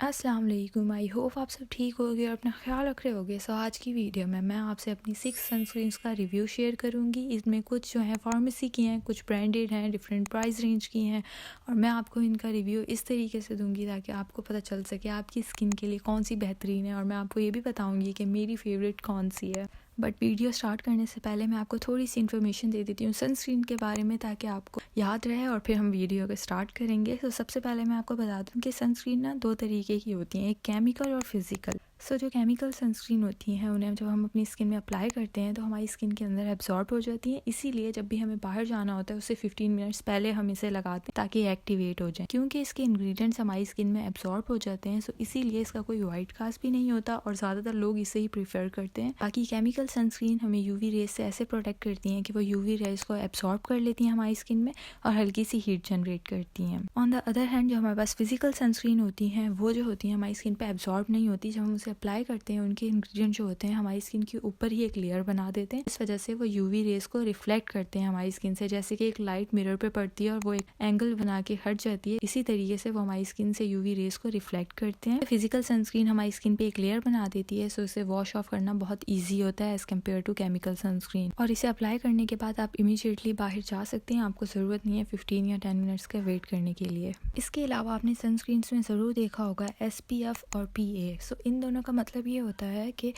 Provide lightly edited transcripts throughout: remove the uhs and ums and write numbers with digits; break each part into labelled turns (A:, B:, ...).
A: अस्सलाम वालेकुम। I hope आप सब ठीक होगे और अपना ख्याल रख रहे होगे। सो आज की वीडियो में मैं आपसे अपनी 6 सनस्क्रीन्स का रिव्यू शेयर करूंगी। इसमें कुछ जो है फार्मेसी की हैं, कुछ ब्रांडेड हैं, डिफरेंट प्राइस रेंज की हैं और मैं आपको इनका रिव्यू इस तरीके से दूंगी ताकि आपको पता चल सके आपकी स्किन के लिए कौन सी बेहतरीन है और मैं आपको ये भी बताऊँगी कि मेरी फेवरेट कौन सी है। बट वीडियो स्टार्ट करने से पहले मैं आपको थोड़ी सी इन्फॉर्मेशन दे देती हूँ सनस्क्रीन के बारे में ताकि आपको याद रहे और फिर हम वीडियो को स्टार्ट करेंगे। तो सबसे पहले मैं आपको बता दूँ कि सनस्क्रीन ना 2 तरीके की होती हैं, एक केमिकल और फिजिकल। सो जो केमिकल सनस्क्रीन होती हैं उन्हें जब हम अपनी स्किन में अप्लाई करते हैं तो हमारी स्किन के अंदर एब्जॉर्ब हो जाती हैं। इसीलिए जब भी हमें बाहर जाना होता है उससे 15 मिनट्स पहले हम इसे लगाते हैं ताकि एक्टिवेट हो जाए, क्योंकि इसके इंग्रेडिएंट्स हमारी स्किन में एब्जॉर्ब हो जाते हैं। सो इसीलिए इसका कोई वाइट कास्ट भी नहीं होता और ज़्यादातर लोग इसे ही प्रीफर करते हैं। बाकी केमिकल सनस्क्रीन हमें यूवी रेज से ऐसे प्रोटेक्ट करती हैं कि वो यूवी रेज को एब्जॉर्ब कर लेती हैं हमारी स्किन में और हल्की सी हीट जनरेट करती हैं। ऑन द अदर हैंड जो हमारे पास फिजिकल सनस्क्रीन होती हैं वो जो होती हैं हमारी स्किन पे एब्जॉर्ब नहीं होती। जब हम उसे अप्लाई करते हैं उनके इंग्रेडिएंट जो होते हैं हमारी स्किन के ऊपर ही एक लेयर बना देते हैं। इस वजह से वो यूवी रेज को रिफ्लेक्ट करते हैं हमारी स्किन से, जैसे कि एक लाइट मिरर पे पड़ती है और वो एक एंगल बना के हट जाती है। इसी तरीके से वो हमारी स्किन से यूवी रेज को रिफ्लेक्ट करते हैं। फिजिकल सनस्क्रीन हमारी स्किन पे एक लेयर बना देती है, सो इसे वॉश ऑफ करना बहुत ईजी होता है as compare to chemical sunscreen. और इसे अप्लाई करने के बाद आप इमीडिएटली बाहर जा सकते हैं, आपको ज़रूरत नहीं है 15 या 10 मिनट्स का वेट करने के लिए। इसके अलावा आपने सनस्क्रीन में ज़रूर देखा होगा SPF और PA। सो इन दोनों का मतलब ये होता है कि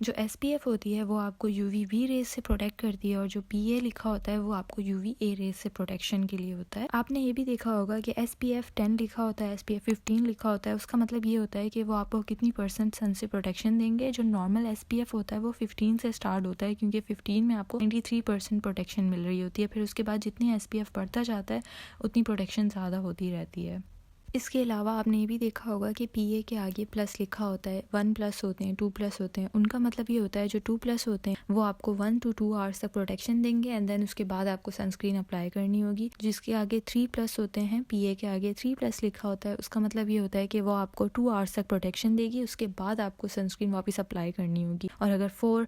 A: जो SPF होती है वो आपको UVB रेज से प्रोटेक्ट करती है और जो PA लिखा होता है वो आपको UVA रेज से प्रोटेक्शन के लिए होता है। आपने ये भी देखा होगा कि SPF 10 लिखा होता है, SPF 15 लिखा होता है। उसका मतलब ये होता है कि वो आपको कितनी % सन से प्रोटेक्शन देंगे। जो नॉर्मल SPF होता है वो 15 से स्टार्ट होता है, क्योंकि 15 में आपको 93% प्रोटेक्शन मिल रही होती है। फिर उसके बाद जितनी SPF बढ़ता जाता है उतनी प्रोटेक्शन ज़्यादा होती रहती है। इसके अलावा आपने ये भी देखा होगा कि PA के आगे प्लस लिखा होता है, 1+ होते हैं, 2+ होते हैं। उनका मतलब ये होता है जो 2+ होते हैं वो आपको 1 to 2 आवर्स तक प्रोटेक्शन देंगे एंड देन उसके बाद आपको सनस्क्रीन अप्लाई करनी होगी। जिसके आगे 3+ होते हैं, PA के आगे 3+ लिखा होता है, उसका मतलब ये होता है कि वो आपको 2 आवर्स तक प्रोटेक्शन देगी, उसके बाद आपको सनस्क्रीन वापस अप्लाई करनी होगी। और अगर 4+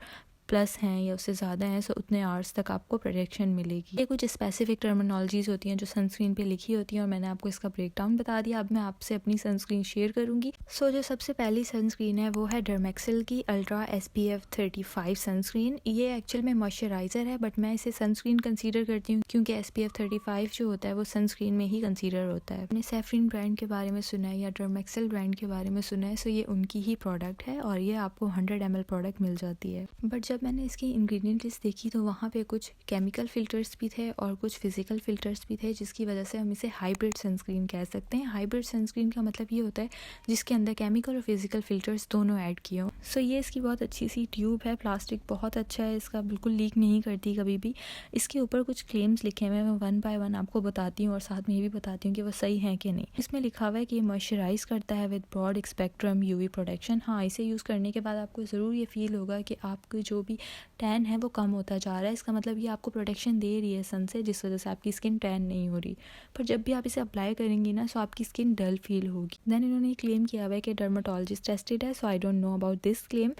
A: हैं या उससे ज़्यादा हैं तो उतने आवर्स तक आपको प्रोटेक्शन मिलेगी। ये कुछ स्पेसिफिक टर्मिनोलॉजीज होती हैं जो सनस्क्रीन पे लिखी होती हैं और मैंने आपको इसका ब्रेकडाउन बता दिया। अब मैं आपसे अपनी सनस्क्रीन शेयर करूंगी। सो जो सबसे पहली सनस्क्रीन है वो है डर्मेक्सिल की अल्ट्रा SPF 35 सनस्क्रीन। ये एक्चुअल में मॉइस्चराइज़र है बट मैं इसे सनस्क्रीन कंसीडर करती हूँ क्योंकि SPF 35 जो होता है वो सनस्क्रीन में ही कंसीडर होता है। आपने सेफ्रीन ब्रांड के बारे में सुना है या डर्मेक्सिल ब्रांड के बारे में सुना है, सो ये उनकी ही प्रोडक्ट है और ये आपको 100 ml प्रोडक्ट मिल जाती है। बट जब मैंने इसकी इंग्रेडिएंट लिस्ट देखी तो वहाँ पे कुछ केमिकल फिल्टर्स भी थे और कुछ फिजिकल फिल्टर्स भी थे, जिसकी वजह से हम इसे हाइब्रिड सनस्क्रीन कह सकते हैं। हाइब्रिड सनस्क्रीन का मतलब ये होता है जिसके अंदर केमिकल और फिजिकल फिल्टर्स दोनों ऐड किए हों। सो ये इसकी बहुत अच्छी सी ट्यूब है, प्लास्टिक बहुत अच्छा है इसका, बिल्कुल लीक नहीं करती कभी भी। इसके ऊपर कुछ क्लेम्स लिखे हुए हैं, मैं 1 by 1 आपको बताती हूँ और साथ में ये भी बताती हूँ कि वो सही है कि नहीं। इसमें लिखा हुआ है कि ये मॉइस्चराइज करता है with broad spectrum UV protection. हाँ, इसे यूज़ करने के बाद आपको ज़रूर ये फील होगा कि आपको जो भी टैन है वो कम होता जा रहा है। इसका मतलब ये आपको प्रोटेक्शन दे रही है सन से, जिस वजह से आपकी स्किन टैन नहीं हो रही। पर जब भी आप इसे अप्लाई करेंगी ना सो आपकी स्किन डल फील होगी। देन इन्होंने क्लेम किया हुआ है कि डर्माटोलॉजिस्ट टेस्टेड है, so I don't know about this claim.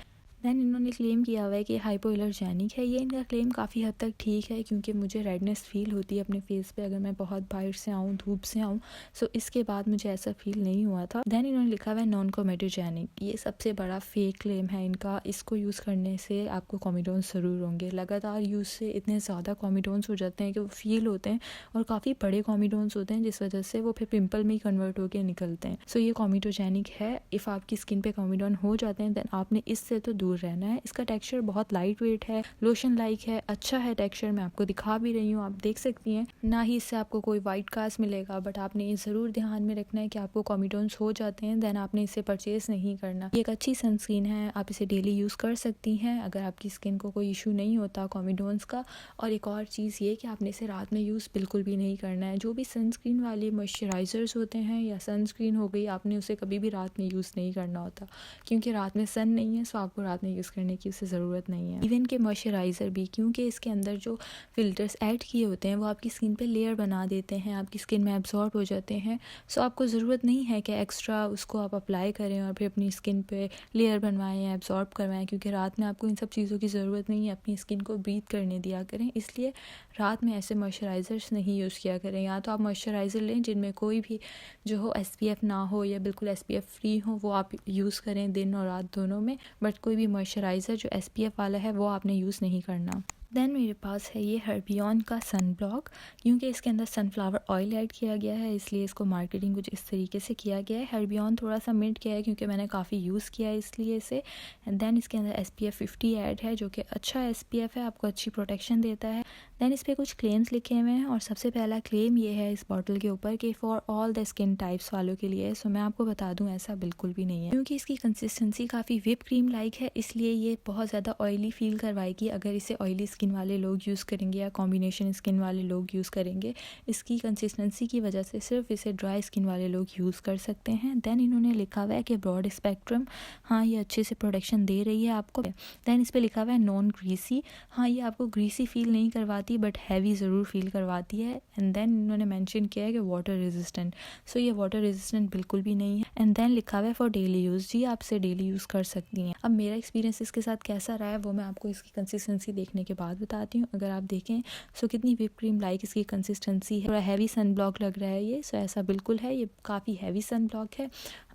A: Then इन्होंने क्लेम किया हुआ है कि हाइपोएलर्जेनिक है। ये इनका क्लेम काफ़ी हद तक ठीक है क्योंकि मुझे रेडनेस फील होती है अपने फेस पे अगर मैं बहुत बाहर से आऊँ, धूप से आऊँ। सो इसके बाद मुझे ऐसा फील नहीं हुआ था। देन इन्होंने लिखा हुआ है नॉन कोमेडोजेनिक। ये सबसे बड़ा फेक क्लेम है इनका। इसको यूज़ करने से आपको कॉमिडोन्स ज़रूर होंगे। लगातार यूज़ से इतने ज़्यादा कॉमिडोन्स हो जाते हैं कि वो फील होते हैं और काफ़ी बड़े कॉमिडोन्स होते हैं, जिस वजह से वो फिर पिंपल में ही कन्वर्ट होकर निकलते हैं। सो ये कॉमिडोजेनिक है। इफ़ आपकी स्किन पे कॉमिडोन हो जाते हैं देन आपने इससे तो दूर रहना है। इसका टेक्सचर बहुत लाइट वेट है, लोशन लाइक है, अच्छा है टेक्सचर। मैं आपको दिखा भी रही हूँ, आप देख सकती हैं। ना ही इससे आपको कोई वाइट कास्ट मिलेगा, बट आपने ये ज़रूर ध्यान में रखना है कि आपको कॉमिडोन्स हो जाते हैं देन आपने इसे परचेज नहीं करना। ये एक अच्छी सनस्क्रीन है, आप इसे डेली यूज़ कर सकती हैं अगर आपकी स्किन को कोई इशू नहीं होता कॉमिडोन्स का। और एक और चीज़ ये कि आपने इसे रात में यूज़ बिल्कुल भी नहीं करना है। जो भी सनस्क्रीन वाले मॉइस्चराइजर्स होते हैं या सनस्क्रीन हो गई, आपने उसे कभी भी रात में यूज़ नहीं करना होता क्योंकि रात में सन नहीं है, सो आपको रात रात में यूज़ करने की उसे ज़रूरत नहीं है। इवन के मॉइस्चराइज़र भी, क्योंकि इसके अंदर जो फ़िल्टर्स ऐड किए होते हैं वो आपकी स्किन पे लेयर बना देते हैं, आपकी स्किन में एब्जॉर्ब हो जाते हैं। सो आपको ज़रूरत नहीं है कि एक्स्ट्रा उसको आप अप्लाई करें और फिर अपनी स्किन पे लेयर बनवाएं या एब्जॉर्ब करवाएं, क्योंकि रात में आपको इन सब चीज़ों की ज़रूरत नहीं है। अपनी स्किन को ब्रीथ करने दिया करें, इसलिए रात में ऐसे मॉइस्चराइज़र्स नहीं यूज़ किया करें। या तो आप मॉइस्चराइज़र लें जिनमें कोई भी जो हो SPF ना हो या बिल्कुल SPF फ्री हो, वो आप यूज़ करें दिन और रात दोनों में। बट कोई भी मॉइस्चराइज़र जो SPF वाला है वो आपने यूज़ नहीं करना। देन मेरे पास है ये हर्बियन का सन ब्लॉक, क्योंकि इसके अंदर सनफ्लावर ऑयल ऐड किया गया है इसलिए इसको मार्केटिंग कुछ इस तरीके से किया गया है। हर्बियन थोड़ा सा मिंट किया है क्योंकि मैंने काफ़ी यूज़ किया है इसलिए इसे। एंड देन इसके अंदर SPF 50 ऐड है, जो कि अच्छा SPF है, आपको अच्छी प्रोटेक्शन देता है। देन इस पर कुछ क्लेम्स लिखे हुए हैं और सबसे पहला क्लेम ये है इस बॉटल के ऊपर कि for all the skin types वालों के लिए। सो मैं आपको बता दूं ऐसा बिल्कुल भी नहीं है, क्योंकि इसकी कंसिस्टेंसी काफ़ी व्हिप क्रीम लाइक है, इसलिए ये बहुत ज़्यादा ऑयली फील करवाएगी अगर इसे ऑयली स्किन वाले लोग यूज़ करेंगे या कॉम्बिनेशन स्किन वाले लोग यूज़ करेंगे। इसकी कंसिस्टेंसी की वजह से सिर्फ इसे ड्राई स्किन वाले लोग यूज़ कर सकते हैं। देन इन्होंने लिखा हुआ है कि ब्रॉड स्पेक्ट्रम, हाँ ये अच्छे से प्रोटेक्शन दे रही है आपको। देन इस पर लिखा हुआ है नॉन ग्रीसी, हाँ ये आपको ग्रीसी फील नहीं करवाती बट हैवी ज़रूर फील करवाती है। एंड देन इन्होंने मेंशन किया है कि वाटर रेजिस्टेंट, सो ये वाटर रेजिस्टेंट बिल्कुल भी नहीं है। एंड देन लिखा हुआ है फॉर डेली यूज़, जी आप इसे डेली यूज़ कर सकती हैं। अब मेरा एक्सपीरियंस इसके साथ कैसा रहा है वो मैं आपको इसकी कंसिस्टेंसी देखने के बाद बताती हूँ। अगर आप देखें सो कितनी व्हिप क्रीम लाइक इसकी कंसिस्टेंसी है। थोड़ा हैवी सन ब्लॉक लग रहा है ये, सो ऐसा बिल्कुल है, ये काफ़ी हैवी सन ब्लॉक है।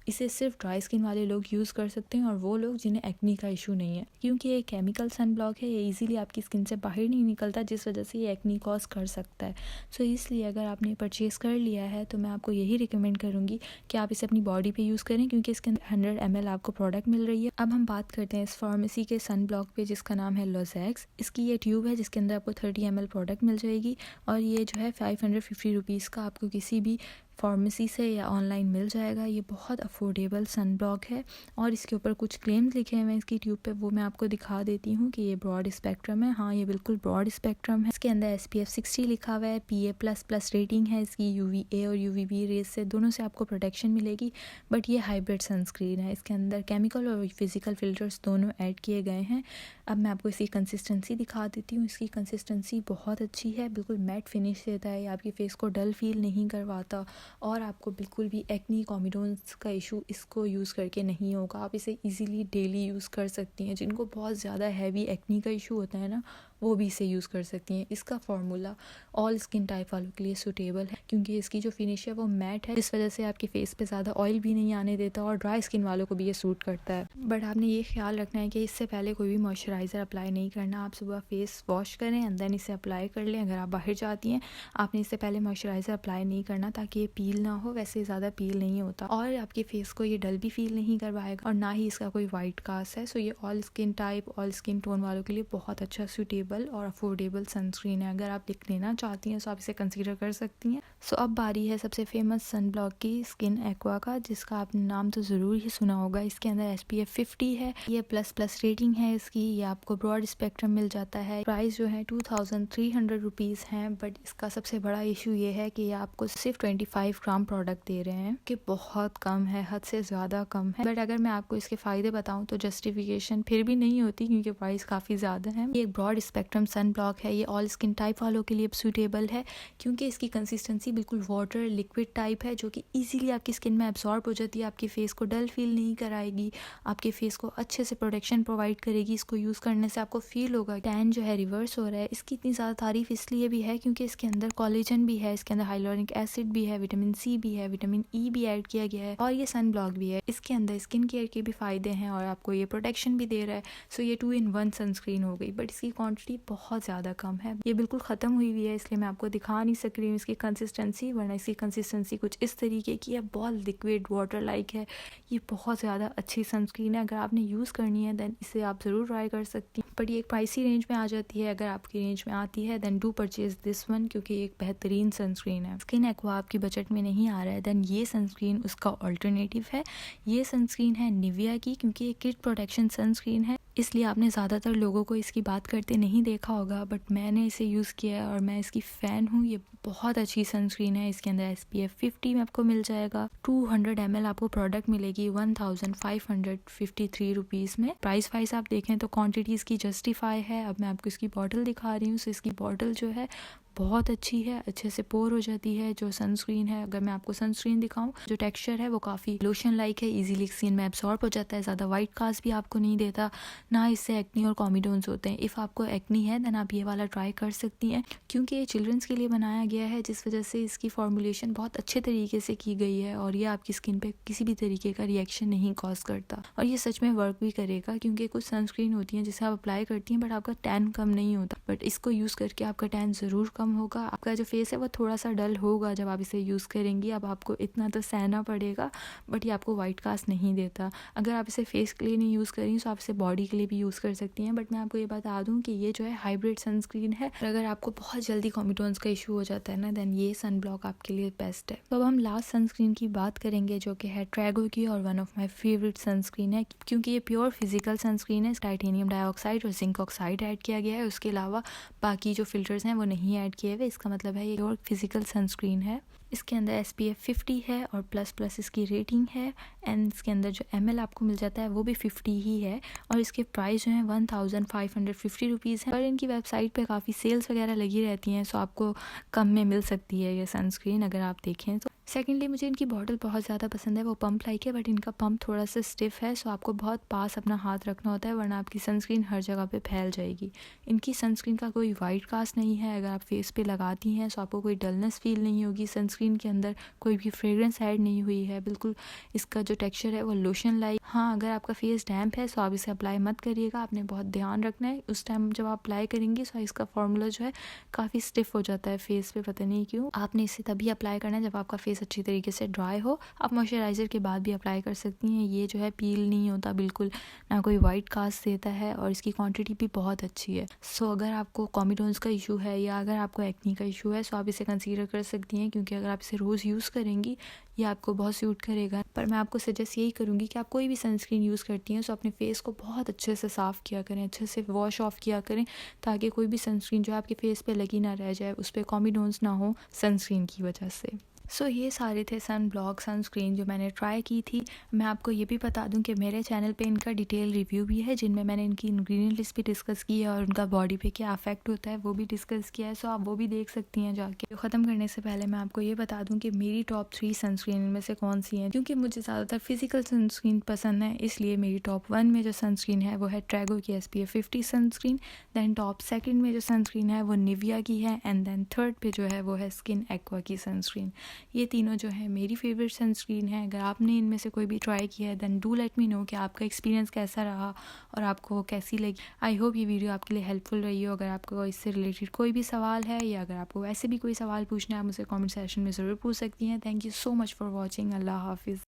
A: इसे सिर्फ ड्राई स्किन वाले लोग यूज़ कर सकते हैं और वो लोग जिन्हें एक्नी का इशू नहीं है, क्योंकि ये केमिकल सन ब्लॉक है, ये इजीली आपकी स्किन से बाहर नहीं निकलता, जिस वजह से ये एक्नी कॉज कर सकता है। सो इसलिए अगर आपने परचेज़ कर लिया है तो मैं आपको यही रिकमेंड करूँगी कि आप इसे अपनी बॉडी पे यूज़ करें, क्योंकि इसके अंदर 100 ml आपको प्रोडक्ट मिल रही है। अब हम बात करते हैं इस फार्मेसी के सन ब्लॉक पे जिसका नाम है लॉजेक्स। इसकी ये ट्यूब है जिसके अंदर आपको 30 ml प्रोडक्ट मिल जाएगी और ये जो है 550 रुपीज़ का आपको किसी भी फार्मेसी से या ऑनलाइन मिल जाएगा। ये बहुत अफोर्डेबल सन ब्लॉक है और इसके ऊपर कुछ क्लेम्स लिखे हुए हैं इसकी ट्यूब पे, वो मैं आपको दिखा देती हूँ कि ये ब्रॉड स्पेक्ट्रम है। हाँ ये बिल्कुल ब्रॉड स्पेक्ट्रम है। इसके अंदर SPF 60 लिखा हुआ है, PA++ रेटिंग है इसकी, UVA और UVB रेज से दोनों से आपको प्रोटेक्शन मिलेगी। बट ये हाइब्रिड सनस्क्रीन है, इसके अंदर केमिकल और फिजिकल फिल्टर्स दोनों ऐड किए गए हैं। अब मैं आपको इसकी कंसिस्टेंसी दिखा देती हूँ। इसकी कंसिस्टेंसी बहुत अच्छी है, बिल्कुल मैट फिनिश देता है, आपकी फेस को डल फील नहीं करवाता और आपको बिल्कुल भी एक्नी कॉम्बिडोन्स का इशू इसको यूज़ करके नहीं होगा। आप इसे इजीली डेली यूज़ कर सकती हैं। जिनको बहुत ज़्यादा हैवी एक्नी का इशू होता है ना, वो भी इसे यूज़ कर सकती हैं। इसका फार्मूला ऑल स्किन टाइप वालों के लिए सूटेबल है, क्योंकि इसकी जो फिनिश है वो मैट है, इस वजह से आपके फेस पे ज़्यादा ऑयल भी नहीं आने देता और ड्राई स्किन वालों को भी ये सूट करता है। बट आपने ये ख्याल रखना है कि इससे पहले कोई भी मॉइस्चराइज़र अप्लाई नहीं करना। आप सुबह फेस वॉश करें एंड देन इसे अप्लाई कर लें। अगर आप बाहर जाती हैं आपने इससे पहले मॉइस्चराइज़र अप्लाई नहीं करना, ताकि ये पील ना हो। वैसे ज़्यादा पील नहीं होता और आपके फेस को ये डल भी फील नहीं करवाएगा और ना ही इसका कोई वाइट कास्ट है। सो ये all skin type, all skin tone वालों के लिए बहुत अच्छा सूटेबल और अफोर्डेबल सनस्क्रीन है। अगर आप लेना चाहती हैं तो आप इसे कंसीडर कर सकती हैं। सो अब बारी है सबसे फेमस सन ब्लॉक की, स्किन एक्वा का, जिसका आपने नाम तो ज़रूर ही सुना होगा। इसके अंदर SPF 50 है, ये ++ रेटिंग है इसकी, ये आपको ब्रॉड स्पेक्ट्रम मिल जाता है। प्राइस जो है 2300 रुपीज़ हैं। बट इसका सबसे बड़ा इशू ये है कि ये आपको सिर्फ 25 ग्राम प्रोडक्ट दे रहे हैं, कि बहुत कम है, हद से ज़्यादा कम है। बट अगर मैं आपको इसके फ़ायदे बताऊँ तो जस्टिफिकेशन फिर भी नहीं होती, क्योंकि प्राइस काफ़ी ज़्यादा है। ये एक ब्रॉड स्पेक्ट्रम सन ब्लॉक है, ये ऑल स्किन टाइप वालों के लिए सूटेबल है, क्योंकि इसकी कंसिस्टेंसी बिल्कुल वाटर लिक्विड टाइप है, जो कि इजीली आपकी स्किन में एब्जॉर्ब हो जाती है। आपके फेस को डल फील नहीं कराएगी, आपके फेस को अच्छे से प्रोटेक्शन प्रोवाइड करेगी। इसको यूज़ करने से आपको फील होगा टैन जो है रिवर्स हो रहा है। इसकी इतनी ज़्यादा तारीफ इसलिए भी है क्योंकि इसके अंदर कोलेजन भी है, इसके अंदर हाइलोरिक एसिड भी है, विटामिन C भी है, विटामिन E भी ऐड किया गया है और ये सन ब्लॉक भी है। इसके अंदर स्किन केयर के भी फ़ायदे हैं और आपको ये प्रोटेक्शन भी दे रहा है। सो ये 2 in 1 सनस्क्रीन हो गई। बट इसकी क्वांटिटी बहुत ज़्यादा कम है, ये बिल्कुल ख़त्म हुई हुई है, इसलिए मैं आपको दिखा नहीं सक रही हूँ इसकी कंसिस्टेंसी, वरना इसकी कंसिस्टेंसी कुछ इस तरीके की है, बहुत लिक्विड वाटर लाइक है। ये बहुत ज़्यादा अच्छी सनस्क्रीन है, अगर आपने यूज़ करनी है दैन इसे आप ज़रूर ट्राई कर सकती हैं। बट ये एक प्राइसी रेंज में आ जाती है, अगर आपकी रेंज में आती है then do purchase this one, क्योंकि एक बेहतरीन सनस्क्रीन है। स्किन एक्वा आपकी बजट में नहीं आ रहा है दैन ये सनस्क्रीन उसका ऑल्टरनेटिव है। ये सनस्क्रीन है निविया की, क्योंकि ये किड प्रोटेक्शन सनस्क्रीन है, इसलिए आपने ज़्यादातर लोगों को इसकी बात करते नहीं नहीं देखा होगा, बट मैंने इसे यूज़ किया है और मैं इसकी फ़ैन हूँ। ये बहुत अच्छी सनस्क्रीन है। इसके अंदर SPF 50 में आपको मिल जाएगा। 200 ml आपको प्रोडक्ट मिलेगी 1553 रुपीज़ में। प्राइस वाइज आप देखें तो क्वांटिटीज़ की जस्टिफाई है। अब मैं आपको इसकी बॉटल दिखा रही हूँ। सो इसकी बॉटल जो है बहुत अच्छी है, अच्छे से पोर हो जाती है जो सनस्क्रीन है। अगर मैं आपको सनस्क्रीन दिखाऊं, जो टेक्सचर है वो काफ़ी लोशन लाइक है, इजीली स्किन में एब्सॉर्ब हो जाता है, ज़्यादा वाइट कास्ट भी आपको नहीं देता, ना इससे एक्नी और कॉमिडोन्स होते हैं। इफ़ आपको एक्नी है देन आप ये वाला ट्राई कर सकती हैं, क्योंकि ये चिल्ड्रंस के लिए बनाया गया है, जिस वजह से इसकी फॉर्मुलेशन बहुत अच्छे तरीके से की गई है और ये आपकी स्किन पे किसी भी तरीके का रिएक्शन नहीं कॉज करता। और ये सच में वर्क भी करेगा, क्योंकि कुछ सनस्क्रीन होती हैं जिसे आप अप्लाई करती हैं बट आपका टैन कम नहीं होता, बट इसको यूज़ करके आपका टैन ज़रूर कम होगा। आपका जो फेस है वो थोड़ा सा डल होगा जब आप इसे यूज़ करेंगी। अब आपको इतना तो सहना पड़ेगा, बट ये आपको वाइट कास्ट नहीं देता। अगर आप इसे फेस के लिए नहीं यूज़ करेंगी तो आप इसे बॉडी के लिए भी यूज़ कर सकती हैं। बट मैं आपको ये बता दूं कि ये जो है हाइब्रिड सनस्क्रीन है। अगर आपको बहुत जल्दी कॉमिडोन्स का इशू हो जाता है ना, देन ये सन ब्लॉक आपके लिए बेस्ट है। तो अब हम लास्ट सनस्क्रीन की बात करेंगे, जो कि है ट्रैगो की और one of my favourite sunscreen है, क्योंकि ये प्योर फिजिकल सनस्क्रीन है। टाइटेनियम डाइऑक्साइड और जिंक ऑक्साइड ऐड किया गया है। उसके अलावा बाकी जो फिल्टर्स हैं वो नहीं ऐड किए हुए। इसका मतलब है ये प्योर फिजिकल सनस्क्रीन है। इसके अंदर SPF 50 है और प्लस इसकी रेटिंग है। एंड इसके अंदर जो ml आपको मिल जाता है वो भी 50 ही है। और इसके प्राइस जो है 1550 रुपीज़ है। पर इनकी वेबसाइट पे काफ़ी सेल्स वगैरह लगी रहती हैं, सो आपको कम में मिल सकती है ये सनस्क्रीन अगर आप देखें तो। सेकेंडली मुझे इनकी बॉटल बहुत ज़्यादा पसंद है, वो पंप लाइक है, बट इनका पंप थोड़ा सा स्टिफ है, सो आपको बहुत पास अपना हाथ रखना होता है, वरना आपकी सनस्क्रीन हर जगह पे फैल जाएगी। इनकी सनस्क्रीन का कोई वाइट कास्ट नहीं है। अगर आप फेस पे लगाती हैं तो आपको कोई डलनेस फील नहीं होगी। सनस्क्रीन के अंदर कोई भी फ्रेग्रेंस ऐड नहीं हुई है। बिल्कुल इसका जो टेक्सचर है वो लोशन लाइक। हाँ, अगर आपका फेस डैम्प है तो आप इसे अप्लाई मत करिएगा। आपने बहुत ध्यान रखना है उस टाइम जब आप अप्लाई करेंगी। सो इसका फॉर्मूला जो है काफ़ी स्टिफ हो जाता है फेस पे, पता नहीं क्यों। आपने इसे तभी अप्लाई करना है जब आपका फेस अच्छी तरीके से ड्राई हो। आप मॉइस्चराइज़र के बाद भी अप्लाई कर सकती हैं। ये जो है पील नहीं होता बिल्कुल, ना कोई वाइट कास्ट देता है, और इसकी क्वांटिटी भी बहुत अच्छी है। सो अगर आपको कॉमिडोन्स का इशू है या अगर आपको एक्नी का इशू है सो आप इसे कंसीडर कर सकती हैं, क्योंकि अगर आप इसे रोज़ यूज़ करेंगी ये आपको बहुत सूट करेगा। पर मैं आपको सजेस्ट यही करूँगी कि आप कोई भी सनस्क्रीन यूज़ करती हैं तो अपने फेस को बहुत अच्छे से साफ़ किया करें, अच्छे से वॉश ऑफ किया करें, ताकि कोई भी सनस्क्रीन जो आपके फेस पे लगी ना रह जाए, उस पर कॉमिडोन्स ना हो सनस्क्रीन की वजह से। सो ये सारे थे सन ब्लॉक सनस्क्रीन जो मैंने ट्राई की थी। मैं आपको ये भी बता दूं कि मेरे चैनल पे इनका डिटेल रिव्यू भी है, जिनमें मैंने इनकी इंग्रेडिएंट लिस्ट भी डिस्कस की है और उनका बॉडी पे क्या अफेक्ट होता है वो भी डिस्कस किया है। सो आप वो भी देख सकती हैं जाके। तो ख़त्म करने से पहले मैं आपको ये बता दूं कि मेरी टॉप 3 सनस्क्रीन में से कौन सी हैं, क्योंकि मुझे ज़्यादातर फिजिकल सनस्क्रीन पसंद है, इसलिए मेरी टॉप 1 में जो सनस्क्रीन है वो है ट्रैगो की SPF 50 सनस्क्रीन। दैन टॉप 2 में जो सनस्क्रीन है वो निविया की है। एंड देन 3rd पे जो है वो है स्किन एक्वा की सनस्क्रीन। ये तीनों जो है मेरी फेवरेट सनस्क्रीन है। अगर आपने इनमें से कोई भी ट्राई किया है then do let me know कि आपका एक्सपीरियंस कैसा रहा और आपको वो कैसी लगी। आई होप ये वीडियो आपके लिए हेल्पफुल रही हो। अगर आपको इससे रिलेटेड कोई भी सवाल है या अगर आपको वैसे भी कोई सवाल पूछना है, आप मुझे कमेंट सेक्शन में ज़रूर पूछ सकती हैं। Thank you so much for watching. Allah हाफिज़।